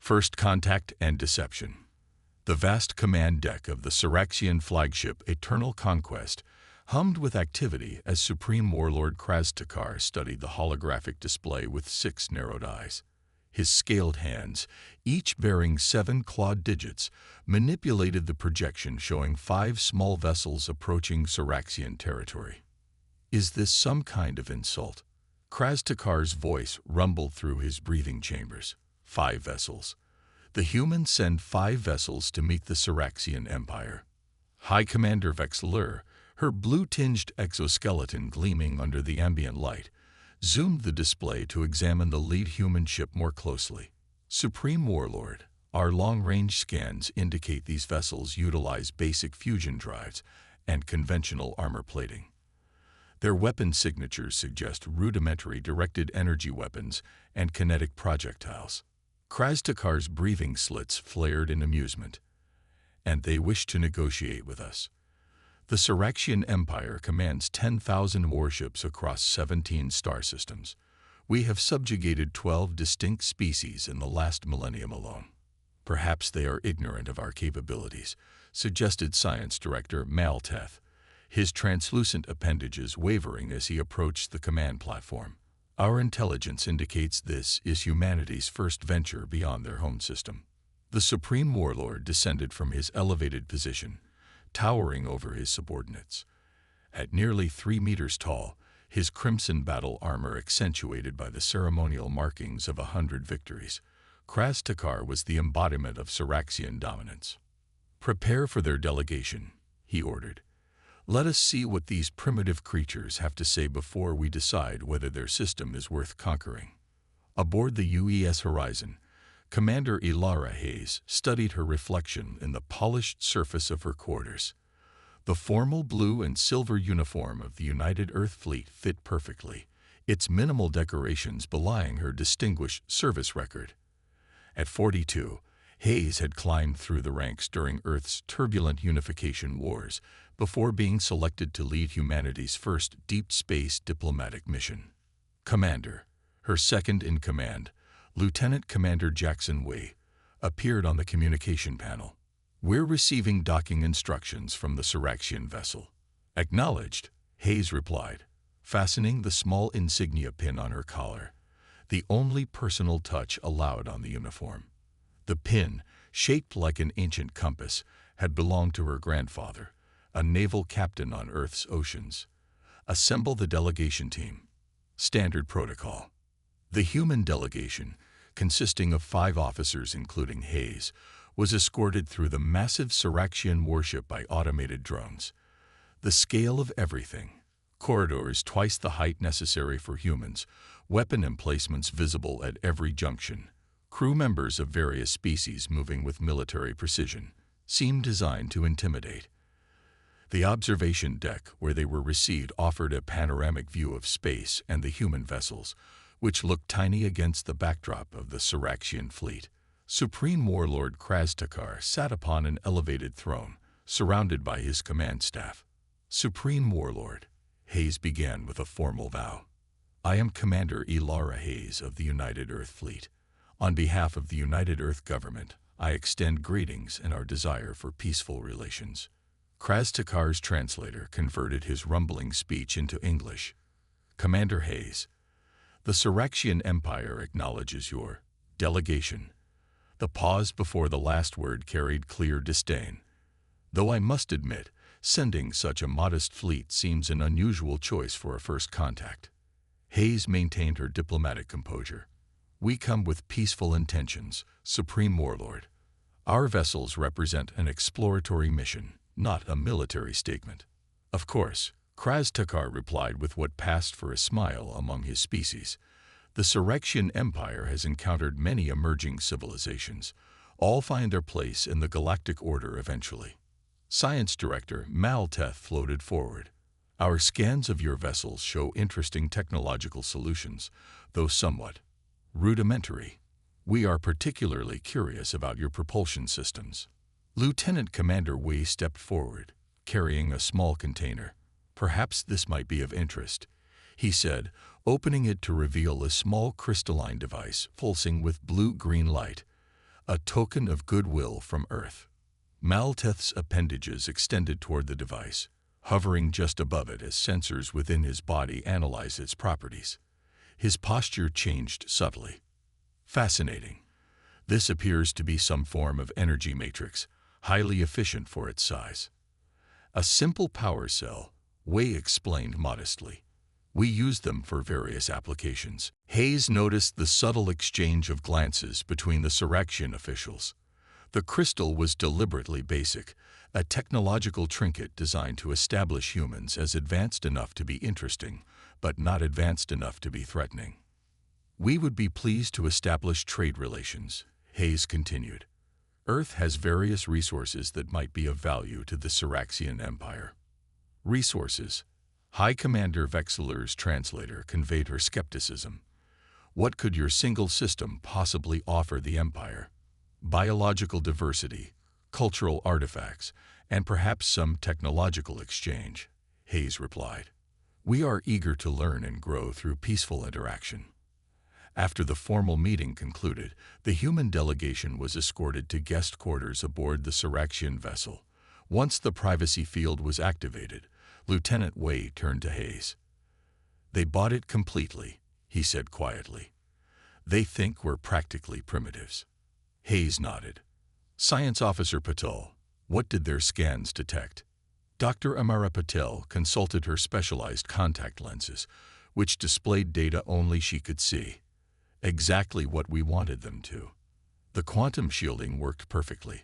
First Contact and Deception. The vast command deck of the Syraxian flagship Eternal Conquest hummed with activity as Supreme Warlord Kraz studied the holographic display with 6 narrowed eyes. His scaled hands, each bearing 7 clawed digits, manipulated the projection showing 5 small vessels approaching Syraxian territory. Is this some kind of insult? Kraz voice rumbled through his breathing chambers. 5 vessels. The humans send 5 vessels to meet the Syraxian Empire. High Commander Vexler, her blue-tinged exoskeleton gleaming under the ambient light, zoomed the display to examine the lead human ship more closely. Supreme Warlord, our long-range scans indicate these vessels utilize basic fusion drives and conventional armor plating. Their weapon signatures suggest rudimentary directed energy weapons and kinetic projectiles. Kraz breathing slits flared in amusement. And they wish to negotiate with us. The Syraxian Empire commands 10,000 warships across 17 star systems. We have subjugated 12 distinct species in the last millennium alone. Perhaps they are ignorant of our capabilities, suggested Science Director Malteth, his translucent appendages wavering as he approached the command platform. Our intelligence indicates this is humanity's first venture beyond their home system. The Supreme Warlord descended from his elevated position, towering over his subordinates. At nearly 3 meters tall, his crimson battle armor accentuated by the ceremonial markings of 100 victories, Kraz was the embodiment of Syraxian dominance. Prepare for their delegation, he ordered. Let us see what these primitive creatures have to say before we decide whether their system is worth conquering. Aboard the UES Horizon, Commander Ilara Hayes studied her reflection in the polished surface of her quarters. The formal blue and silver uniform of the United Earth Fleet fit perfectly, its minimal decorations belying her distinguished service record. At 42, Hayes had climbed through the ranks during Earth's turbulent unification wars before being selected to lead humanity's first deep space diplomatic mission. Commander, her second-in-command, Lieutenant Commander Jackson Wei, appeared on the communication panel. We're receiving docking instructions from the Syraxian vessel. Acknowledged, Hayes replied, fastening the small insignia pin on her collar, the only personal touch allowed on the uniform. The pin, shaped like an ancient compass, had belonged to her grandfather, a naval captain on Earth's oceans. Assemble the delegation team. Standard protocol. The human delegation, consisting of 5 officers including Hayes, was escorted through the massive Syraxian warship by automated drones. The scale of everything. Corridors twice the height necessary for humans, weapon emplacements visible at every junction, crew members of various species moving with military precision, seemed designed to intimidate. The observation deck where they were received offered a panoramic view of space and the human vessels, which looked tiny against the backdrop of the Syraxian fleet. Supreme Warlord Kraz sat upon an elevated throne, surrounded by his command staff. Supreme Warlord, Hayes began with a formal vow. I am Commander Ilara Hayes of the United Earth Fleet. On behalf of the United Earth Government, I extend greetings and our desire for peaceful relations. Kraz translator converted his rumbling speech into English. Commander Hayes, the Syraxian Empire acknowledges your delegation. The pause before the last word carried clear disdain. Though I must admit, sending such a modest fleet seems an unusual choice for a first contact. Hayes maintained her diplomatic composure. We come with peaceful intentions, Supreme Warlord. Our vessels represent an exploratory mission, not a military statement. Of course, Kraz replied with what passed for a smile among his species. The Syraxian Empire has encountered many emerging civilizations. All find their place in the galactic order eventually. Science Director Malteth floated forward. Our scans of your vessels show interesting technological solutions, though somewhat rudimentary. We are particularly curious about your propulsion systems. Lieutenant Commander Wei stepped forward, carrying a small container. Perhaps this might be of interest, he said, opening it to reveal a small crystalline device pulsing with blue-green light. a token of goodwill from Earth. Malteth's appendages extended toward the device, hovering just above it as sensors within his body analyzed its properties. His posture changed subtly. Fascinating. This appears to be some form of energy matrix, highly efficient for its size. A simple power cell, Wei explained modestly. We use them for various applications. Hayes noticed the subtle exchange of glances between the Siraxian officials. The crystal was deliberately basic, a technological trinket designed to establish humans as advanced enough to be interesting, but not advanced enough to be threatening. We would be pleased to establish trade relations, Hayes continued. Earth has various resources that might be of value to the Siraxian Empire. Resources. High Commander Vexeler's translator conveyed her skepticism. What could your single system possibly offer the Empire? Biological diversity, cultural artifacts, and perhaps some technological exchange, Hayes replied. We are eager to learn and grow through peaceful interaction. After the formal meeting concluded, the human delegation was escorted to guest quarters aboard the Siraxian vessel. Once the privacy field was activated, Lieutenant Wei turned to Hayes. They bought it completely, he said quietly. They think we're practically primitives. Hayes nodded. Science Officer Patel, what did their scans detect? Dr. Amara Patel consulted her specialized contact lenses, which displayed data only she could see. Exactly what we wanted them to. The quantum shielding worked perfectly.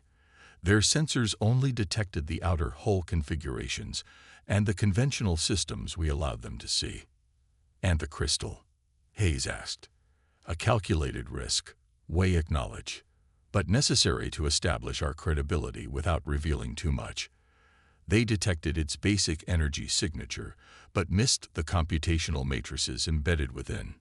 Their sensors only detected the outer hull configurations and the conventional systems we allowed them to see. And the crystal? Hayes asked. A calculated risk, Wei acknowledged, but necessary to establish our credibility without revealing too much. They detected its basic energy signature, but missed the computational matrices embedded within.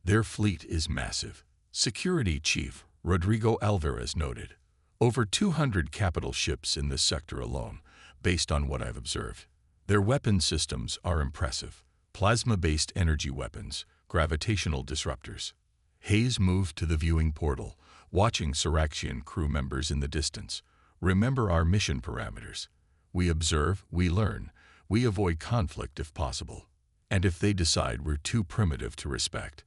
Their fleet is massive, Security Chief Rodrigo Alvarez noted. Over 200 capital ships in this sector alone, based on what I've observed. Their weapon systems are impressive. Plasma-based energy weapons, gravitational disruptors. Hayes moved to the viewing portal, watching Siraxian crew members in the distance. Remember our mission parameters. We observe, we learn, we avoid conflict if possible. And if they decide we're too primitive to respect?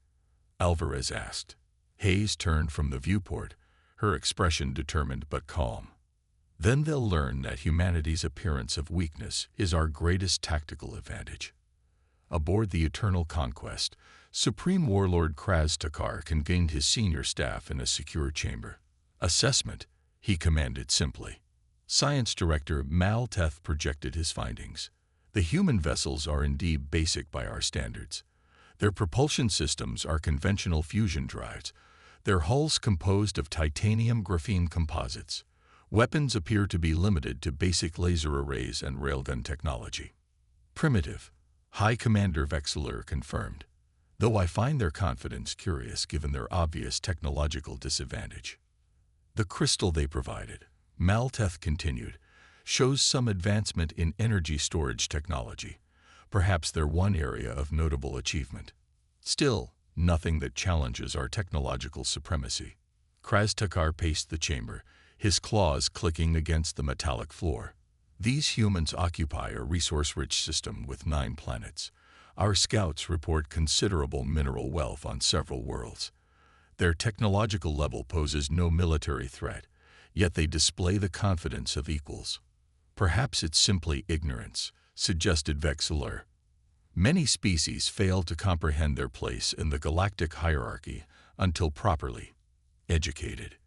Alvarez asked. Hayes turned from the viewport, her expression determined but calm. Then they'll learn that humanity's appearance of weakness is our greatest tactical advantage. Aboard the Eternal Conquest, Supreme Warlord Kraz Takar convened his senior staff in a secure chamber. Assessment, he commanded simply. Science Director Malteth projected his findings. The human vessels are indeed basic by our standards. Their propulsion systems are conventional fusion drives, their hulls composed of titanium graphene composites. Weapons appear to be limited to basic laser arrays and railgun technology. Primitive, High Commander Vexeler confirmed, though I find their confidence curious given their obvious technological disadvantage. The crystal they provided, Malteth continued, shows some advancement in energy storage technology, perhaps their one area of notable achievement. Still, nothing that challenges our technological supremacy. Kraz Takar paced the chamber, his claws clicking against the metallic floor. These humans occupy a resource-rich system with 9 planets. Our scouts report considerable mineral wealth on several worlds. Their technological level poses no military threat, yet they display the confidence of equals. Perhaps it's simply ignorance, suggested Vexeler. Many species fail to comprehend their place in the galactic hierarchy until properly educated.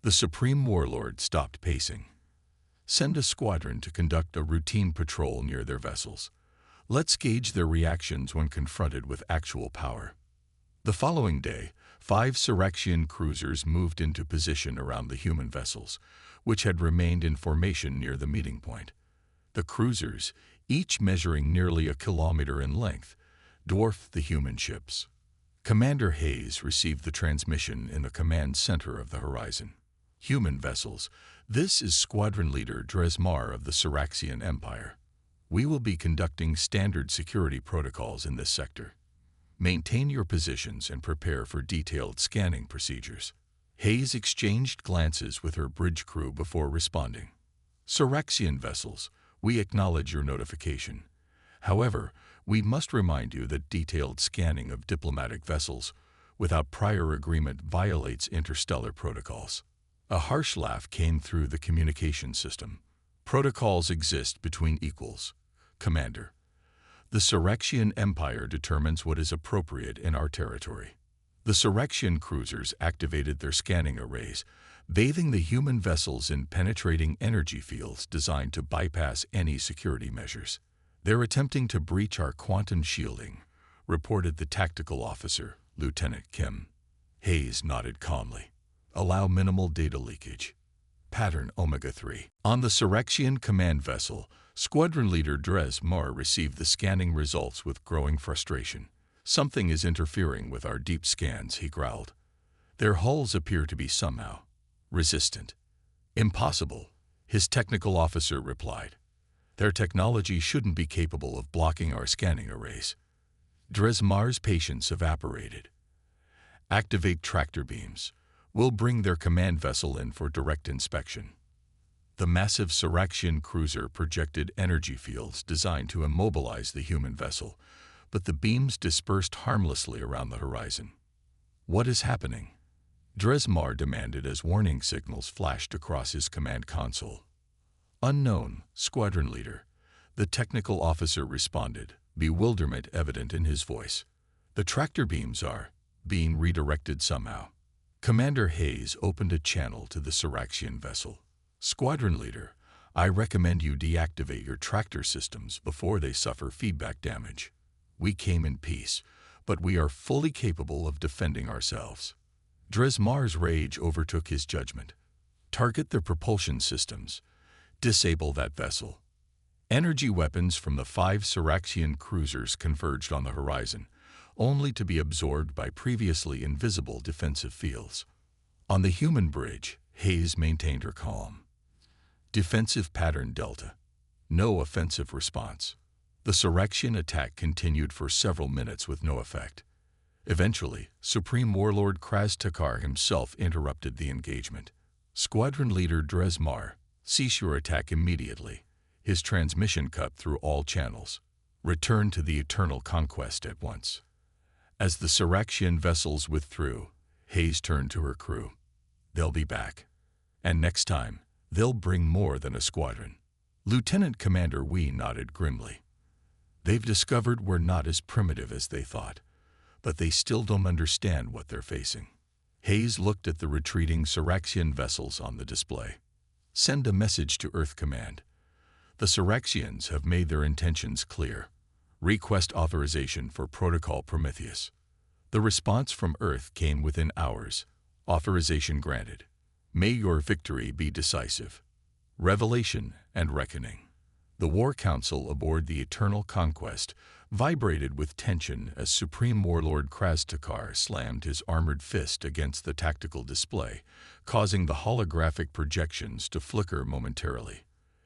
The Supreme Warlord stopped pacing. Send a squadron to conduct a routine patrol near their vessels. Let's gauge their reactions when confronted with actual power. The following day, 5 Siraxian cruisers moved into position around the human vessels, which had remained in formation near the meeting point. The cruisers, each measuring nearly a kilometer in length, dwarfed the human ships. Commander Hayes received the transmission in the command center of the horizon. Human vessels, this is Squadron Leader Dresmar of the Siraxian Empire. We will be conducting standard security protocols in this sector. Maintain your positions and prepare for detailed scanning procedures. Hayes exchanged glances with her bridge crew before responding. Syraxian vessels, we acknowledge your notification. However, we must remind you that detailed scanning of diplomatic vessels without prior agreement violates interstellar protocols. A harsh laugh came through the communication system. Protocols exist between equals. Commander, the Syraxian Empire determines what is appropriate in our territory. The Syraxian cruisers activated their scanning arrays, bathing the human vessels in penetrating energy fields designed to bypass any security measures. They're attempting to breach our quantum shielding, reported the tactical officer, Lieutenant Kim. Hayes nodded calmly. Allow minimal data leakage. Pattern Omega-3. On the Syraxian command vessel, Squadron Leader Dres Mar received the scanning results with growing frustration. Something is interfering with our deep scans, he growled. Their hulls appear to be somehow resistant. Impossible, his technical officer replied. Their technology shouldn't be capable of blocking our scanning arrays. Dres Mar's patience evaporated. Activate tractor beams. We'll bring their command vessel in for direct inspection. The massive Syraxian cruiser projected energy fields designed to immobilize the human vessel, but the beams dispersed harmlessly around the horizon. What is happening? Dres Mar demanded as warning signals flashed across his command console. Unknown, Squadron Leader, the technical officer responded, bewilderment evident in his voice. The tractor beams are being redirected somehow. Commander Hayes opened a channel to the Syraxian vessel. Squadron Leader, I recommend you deactivate your tractor systems before they suffer feedback damage. We came in peace, but we are fully capable of defending ourselves. Dres Mar's rage overtook his judgment. Target the propulsion systems. Disable that vessel. Energy weapons from the 5 Syraxian cruisers converged on the horizon, only to be absorbed by previously invisible defensive fields. On the human bridge, Hayes maintained her calm. Defensive pattern Delta. No offensive response. The Syraxian attack continued for several minutes with no effect. Eventually, Supreme Warlord Kraz Takar himself interrupted the engagement. Squadron Leader Dres Mar, cease your attack immediately. His transmission cut through all channels. Return to the Eternal Conquest at once. As the Syraxian vessels withdrew, Hayes turned to her crew. They'll be back. And next time, they'll bring more than a squadron. Lieutenant Commander Wee nodded grimly. They've discovered we're not as primitive as they thought, but they still don't understand what they're facing. Hayes looked at the retreating Syraxian vessels on the display. Send a message to Earth Command. The Syraxians have made their intentions clear. Request authorization for Protocol Prometheus. The response from Earth came within hours. Authorization granted. May your victory be decisive. Revelation and Reckoning. The War Council aboard the Eternal Conquest vibrated with tension as Supreme Warlord Kraz Takar slammed his armored fist against the tactical display, causing the holographic projections to flicker momentarily.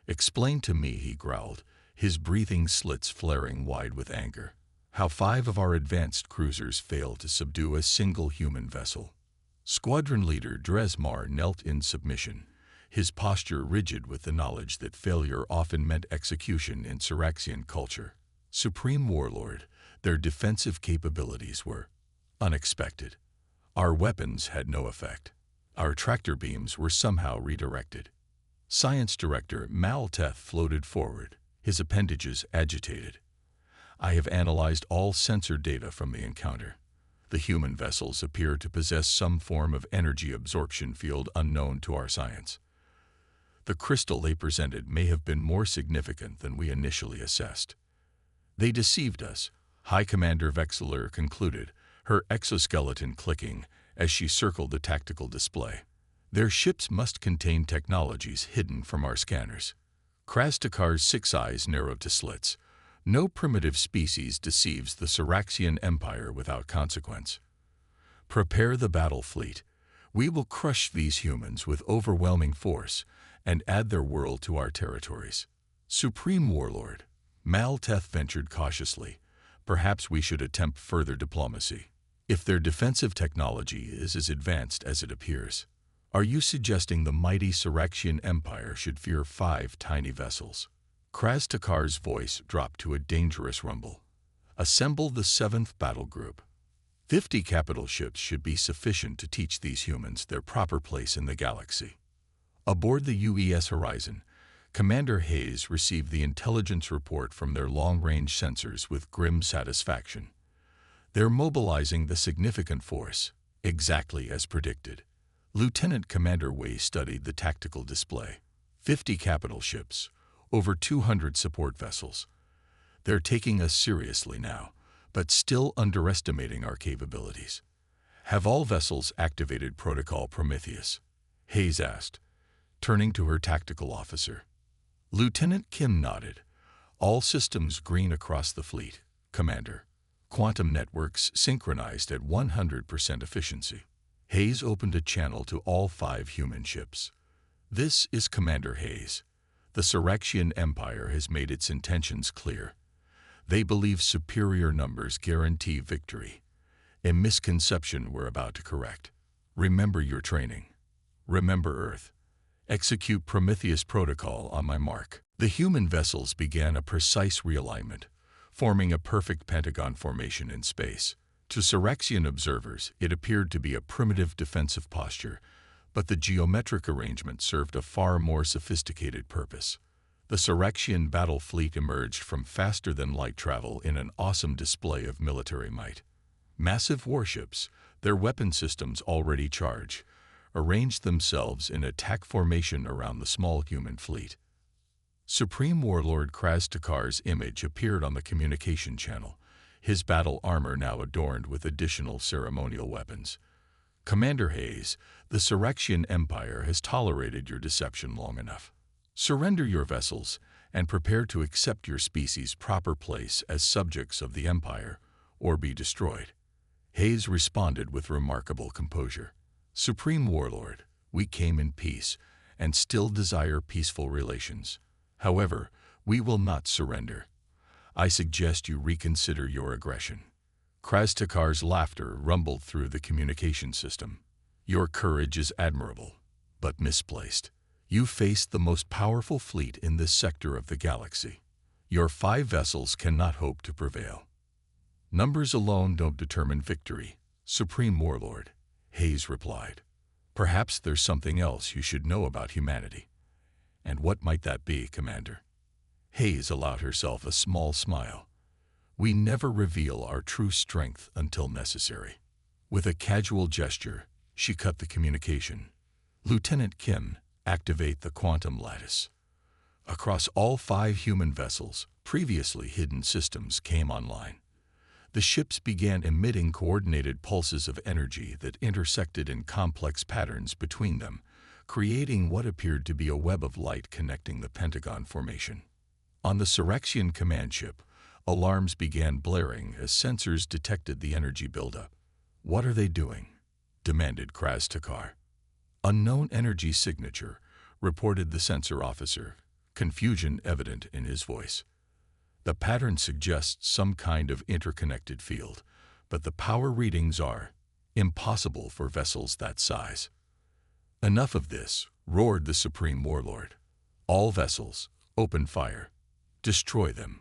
Explain to me, he growled, his breathing slits flaring wide with anger, how 5 of our advanced cruisers failed to subdue a single human vessel. Squadron Leader Dres Mar knelt in submission, his posture rigid with the knowledge that failure often meant execution in Syraxian culture. Supreme Warlord, their defensive capabilities were unexpected. Our weapons had no effect. Our tractor beams were somehow redirected. Science Director Mal Teth floated forward, his appendages agitated. I have analyzed all sensor data from the encounter. The human vessels appear to possess some form of energy absorption field unknown to our science. The crystal they presented may have been more significant than we initially assessed. They deceived us, High Commander Vexler concluded, her exoskeleton clicking as she circled the tactical display. Their ships must contain technologies hidden from our scanners. Kraz Takar's 6 eyes narrowed to slits. No primitive species deceives the Syraxian Empire without consequence. Prepare the battle fleet. We will crush these humans with overwhelming force and add their world to our territories. Supreme Warlord, Mal Teth ventured cautiously. Perhaps we should attempt further diplomacy. if their defensive technology is as advanced as it appears. Are you suggesting the mighty Syraxian Empire should fear 5 tiny vessels? Kraz-Takar's voice dropped to a dangerous rumble. Assemble the 7th battle group. 50 capital ships should be sufficient to teach these humans their proper place in the galaxy. Aboard the UES Horizon, Commander Hayes received the intelligence report from their long-range sensors with grim satisfaction. They're mobilizing the significant force, exactly as predicted. Lieutenant Commander Wei studied the tactical display. 50 capital ships, over 200 support vessels. They're taking us seriously now, but still underestimating our capabilities. Have all vessels activated Protocol Prometheus? Hayes asked, turning to her tactical officer. Lieutenant Kim nodded. All systems green across the fleet, Commander. Quantum networks synchronized at 100% efficiency. Hayes opened a channel to all 5 human ships. This is Commander Hayes. The Syraxian Empire has made its intentions clear. They believe superior numbers guarantee victory, a misconception we're about to correct. Remember your training. Remember Earth. Execute Prometheus Protocol on my mark. The human vessels began a precise realignment, forming a perfect pentagon formation in space. To Syraxian observers, it appeared to be a primitive defensive posture, but the geometric arrangement served a far more sophisticated purpose. The Syraxian battle fleet emerged from faster-than-light travel in an awesome display of military might. Massive warships, their weapon systems already charged, arranged themselves in attack formation around the small human fleet. Supreme Warlord Kraz-Takar's image appeared on the communication channel, his battle armor now adorned with additional ceremonial weapons. Commander Hayes, the Syraxian Empire has tolerated your deception long enough. Surrender your vessels and prepare to accept your species' proper place as subjects of the Empire, or be destroyed. Hayes responded with remarkable composure. Supreme Warlord, we came in peace and still desire peaceful relations. However, we will not surrender. I suggest you reconsider your aggression. Kraz-Takar's laughter rumbled through the communication system. Your courage is admirable, but misplaced. You faced the most powerful fleet in this sector of the galaxy. Your 5 vessels cannot hope to prevail. Numbers alone don't determine victory, Supreme Warlord, Hayes replied. Perhaps there's something else you should know about humanity. And what might that be, Commander? Hayes allowed herself a small smile. We never reveal our true strength until necessary. With a casual gesture, she cut the communication. Lieutenant Kim, activate the quantum lattice. Across all 5 human vessels, previously hidden systems came online. The ships began emitting coordinated pulses of energy that intersected in complex patterns between them, creating what appeared to be a web of light connecting the Pentagon formation. On the Syraxian command ship, alarms began blaring as sensors detected the energy buildup. What are they doing? Demanded Kraz-Takar. Unknown energy signature, reported the sensor officer, confusion evident in his voice. The pattern suggests some kind of interconnected field, but the power readings are impossible for vessels that size. Enough of this, roared the Supreme Warlord. All vessels, open fire. Destroy them.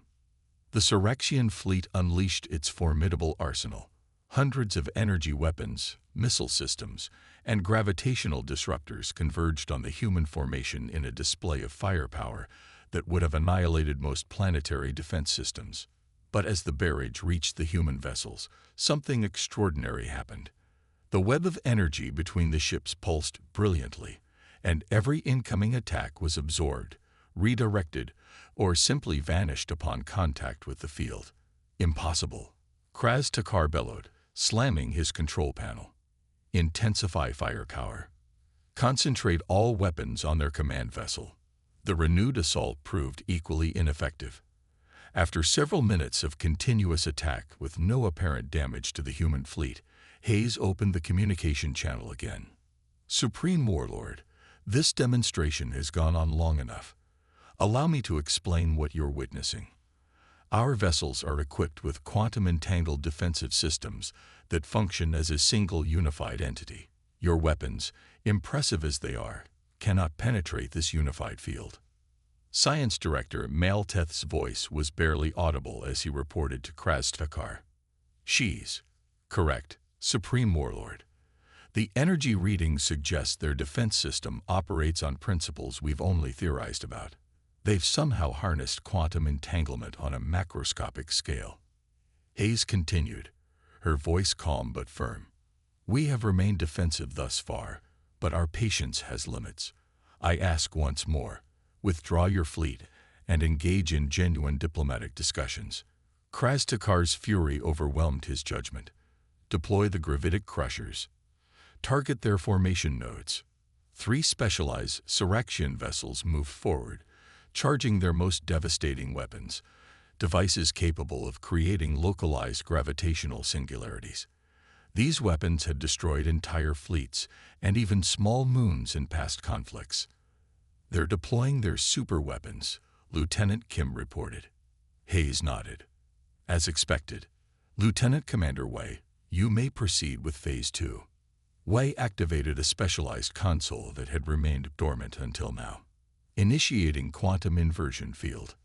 The Syraxian fleet unleashed its formidable arsenal. Hundreds of energy weapons, missile systems, and gravitational disruptors converged on the human formation in a display of firepower that would have annihilated most planetary defense systems. But as the barrage reached the human vessels, something extraordinary happened. The web of energy between the ships pulsed brilliantly, and every incoming attack was absorbed, redirected, or simply vanished upon contact with the field. Impossible. Kraz-Takar bellowed, slamming his control panel. Intensify firepower. Concentrate all weapons on their command vessel. The renewed assault proved equally ineffective. After several minutes of continuous attack with no apparent damage to the human fleet, Hayes opened the communication channel again. Supreme Warlord, this demonstration has gone on long enough. Allow me to explain what you're witnessing. Our vessels are equipped with quantum-entangled defensive systems that function as a single unified entity. Your weapons, impressive as they are, cannot penetrate this unified field. Science Director Malteth's voice was barely audible as he reported to Krastakar. She's correct, Supreme Warlord. The energy readings suggest their defense system operates on principles we've only theorized about. They've somehow harnessed quantum entanglement on a macroscopic scale. Hayes continued, her voice calm but firm. We have remained defensive thus far, but our patience has limits. I ask once more, withdraw your fleet and engage in genuine diplomatic discussions. Krastakar's fury overwhelmed his judgment. Deploy the gravitic crushers. Target their formation nodes. 3 specialized Syraxian vessels moved forward, charging their most devastating weapons, devices capable of creating localized gravitational singularities. These weapons had destroyed entire fleets and even small moons in past conflicts. They're deploying their super weapons, Lieutenant Kim reported. Hayes nodded. As expected, Lieutenant Commander Wei, you may proceed with Phase 2. Wei activated a specialized console that had remained dormant until now, initiating quantum inversion field.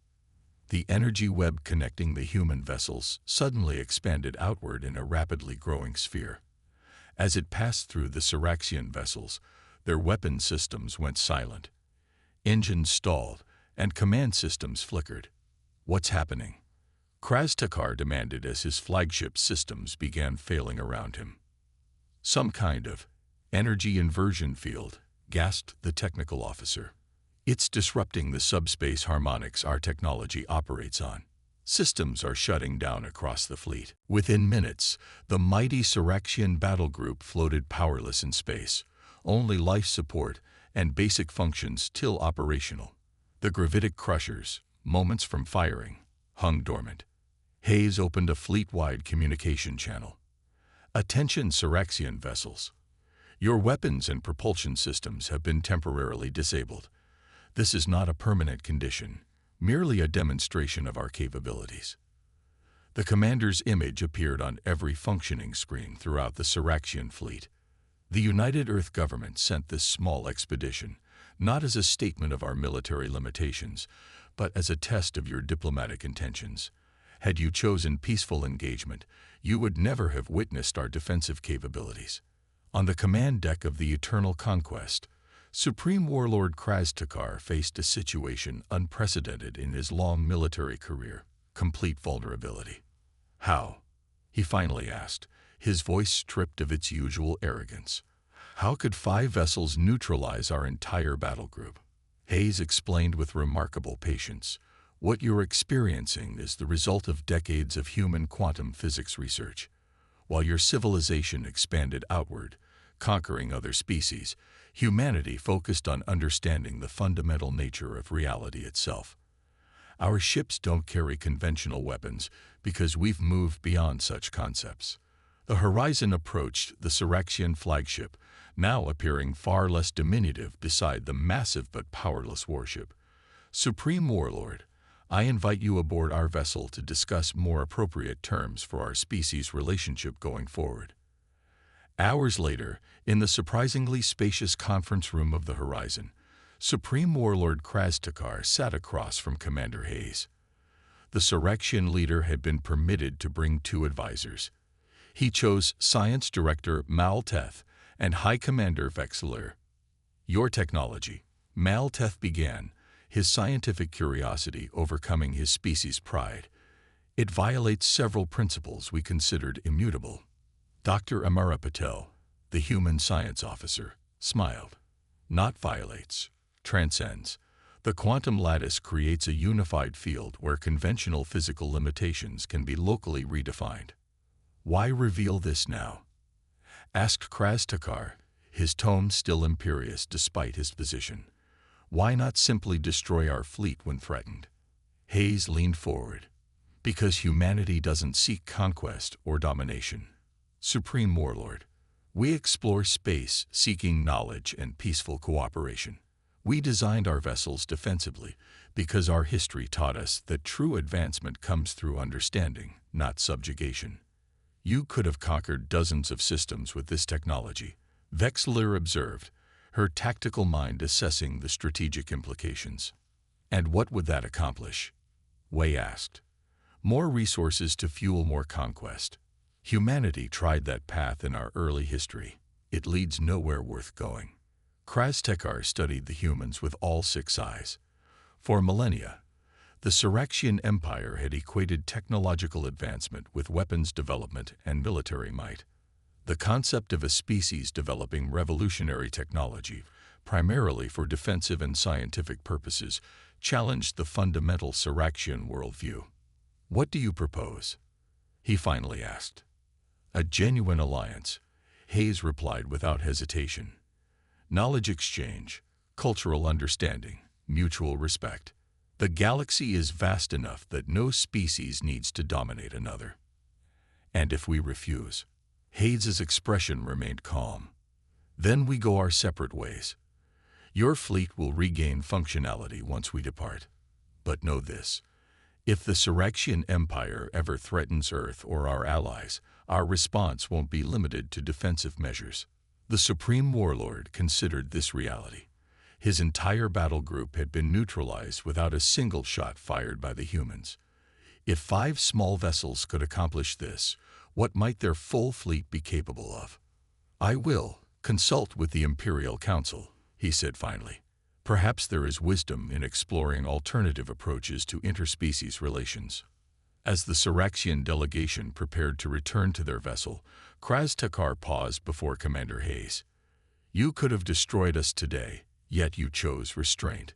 The energy web connecting the human vessels suddenly expanded outward in a rapidly growing sphere. As it passed through the Syraxian vessels, their weapon systems went silent. Engines stalled, and command systems flickered. What's happening? Krastakar demanded as his flagship systems began failing around him. Some kind of energy inversion field, gasped the technical officer. It's disrupting the subspace harmonics our technology operates on. Systems are shutting down across the fleet. Within minutes, the mighty Syraxian battle group floated powerless in space, only life support and basic functions still operational. The gravitic crushers, moments from firing, hung dormant. Hayes opened a fleet-wide communication channel. Attention Syraxian vessels. Your weapons and propulsion systems have been temporarily disabled. This is not a permanent condition, merely a demonstration of our capabilities. The commander's image appeared on every functioning screen throughout the Syraxian fleet. The United Earth government sent this small expedition, not as a statement of our military limitations, but as a test of your diplomatic intentions. Had you chosen peaceful engagement, you would never have witnessed our defensive capabilities. On the command deck of the Eternal Conquest, Supreme Warlord Krastakar faced a situation unprecedented in his long military career, complete vulnerability. How? He finally asked, his voice stripped of its usual arrogance. How could 5 vessels neutralize our entire battle group? Hayes explained with remarkable patience. What you're experiencing is the result of decades of human quantum physics research. While your civilization expanded outward, conquering other species, humanity focused on understanding the fundamental nature of reality itself. Our ships don't carry conventional weapons because we've moved beyond such concepts. The horizon approached the Syraxian flagship, now appearing far less diminutive beside the massive but powerless warship. Supreme Warlord, I invite you aboard our vessel to discuss more appropriate terms for our species' relationship going forward. Hours later, in the surprisingly spacious conference room of the Horizon, Supreme Warlord Krastakar sat across from Commander Hayes. The Syraxian leader had been permitted to bring 2 advisors. He chose Science Director Malteth and High Commander Vexler. Your technology, Malteth began, his scientific curiosity overcoming his species' pride. It violates several principles we considered immutable. Dr. Amara Patel, the human science officer, smiled. Not violates, transcends. The quantum lattice creates a unified field where conventional physical limitations can be locally redefined. Why reveal this now? Asked Krastakar, his tone still imperious despite his position. Why not simply destroy our fleet when threatened? Hayes leaned forward. Because humanity doesn't seek conquest or domination. Supreme Warlord, we explore space seeking knowledge and peaceful cooperation. We designed our vessels defensively because our history taught us that true advancement comes through understanding, not subjugation. You could have conquered dozens of systems with this technology, Vexler observed, her tactical mind assessing the strategic implications. And what would that accomplish? Wei asked. More resources to fuel more conquest. Humanity tried that path in our early history. It leads nowhere worth going. Krastekar studied the humans with all 6 eyes. For millennia, the Syraxian Empire had equated technological advancement with weapons development and military might. The concept of a species developing revolutionary technology, primarily for defensive and scientific purposes, challenged the fundamental Syraxian worldview. "What do you propose?" he finally asked. "A genuine alliance," Hayes replied without hesitation. "Knowledge exchange, cultural understanding, mutual respect. The galaxy is vast enough that no species needs to dominate another." "And if we refuse?" Hayes's expression remained calm. "Then we go our separate ways. Your fleet will regain functionality once we depart. But know this. If the Syraxian Empire ever threatens Earth or our allies, our response won't be limited to defensive measures." The Supreme Warlord considered this reality. His entire battle group had been neutralized without a single shot fired by the humans. If 5 small vessels could accomplish this, what might their full fleet be capable of? "I will consult with the Imperial Council," he said finally. "Perhaps there is wisdom in exploring alternative approaches to interspecies relations." As the Syraxian delegation prepared to return to their vessel, Krastekar paused before Commander Hayes. "You could have destroyed us today, yet you chose restraint.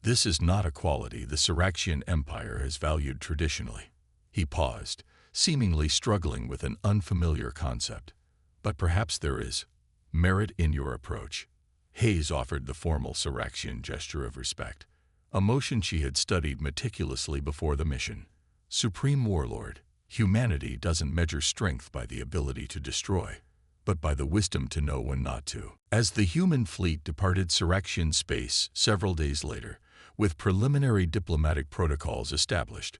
This is not a quality the Syraxian Empire has valued traditionally." He paused, seemingly struggling with an unfamiliar concept. "But perhaps there is merit in your approach." Hayes offered the formal Syraxian gesture of respect, a motion she had studied meticulously before the mission. "Supreme Warlord, humanity doesn't measure strength by the ability to destroy, but by the wisdom to know when not to." As the human fleet departed Syraxian space several days later, with preliminary diplomatic protocols established,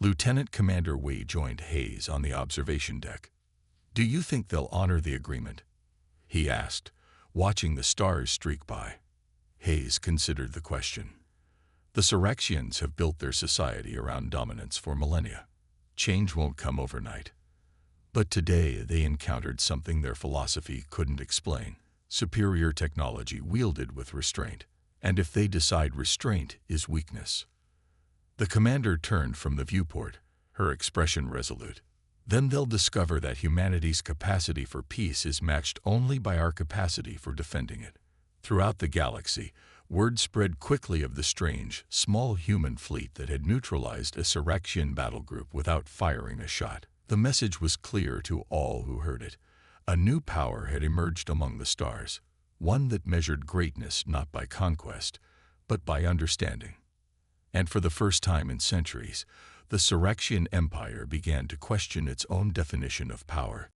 Lieutenant Commander Wei joined Hayes on the observation deck. "Do you think they'll honor the agreement?" he asked, watching the stars streak by. Hayes considered the question. The Syraxians have built their society around dominance for millennia. Change won't come overnight. But today they encountered something their philosophy couldn't explain: superior technology wielded with restraint. And if they decide restraint is weakness? The commander turned from the viewport, her expression resolute. "Then they'll discover that humanity's capacity for peace is matched only by our capacity for defending it." Throughout the galaxy, word spread quickly of the strange, small human fleet that had neutralized a Syraxian battle group without firing a shot. The message was clear to all who heard it. A new power had emerged among the stars, one that measured greatness not by conquest, but by understanding. And for the first time in centuries, the Syraxian Empire began to question its own definition of power.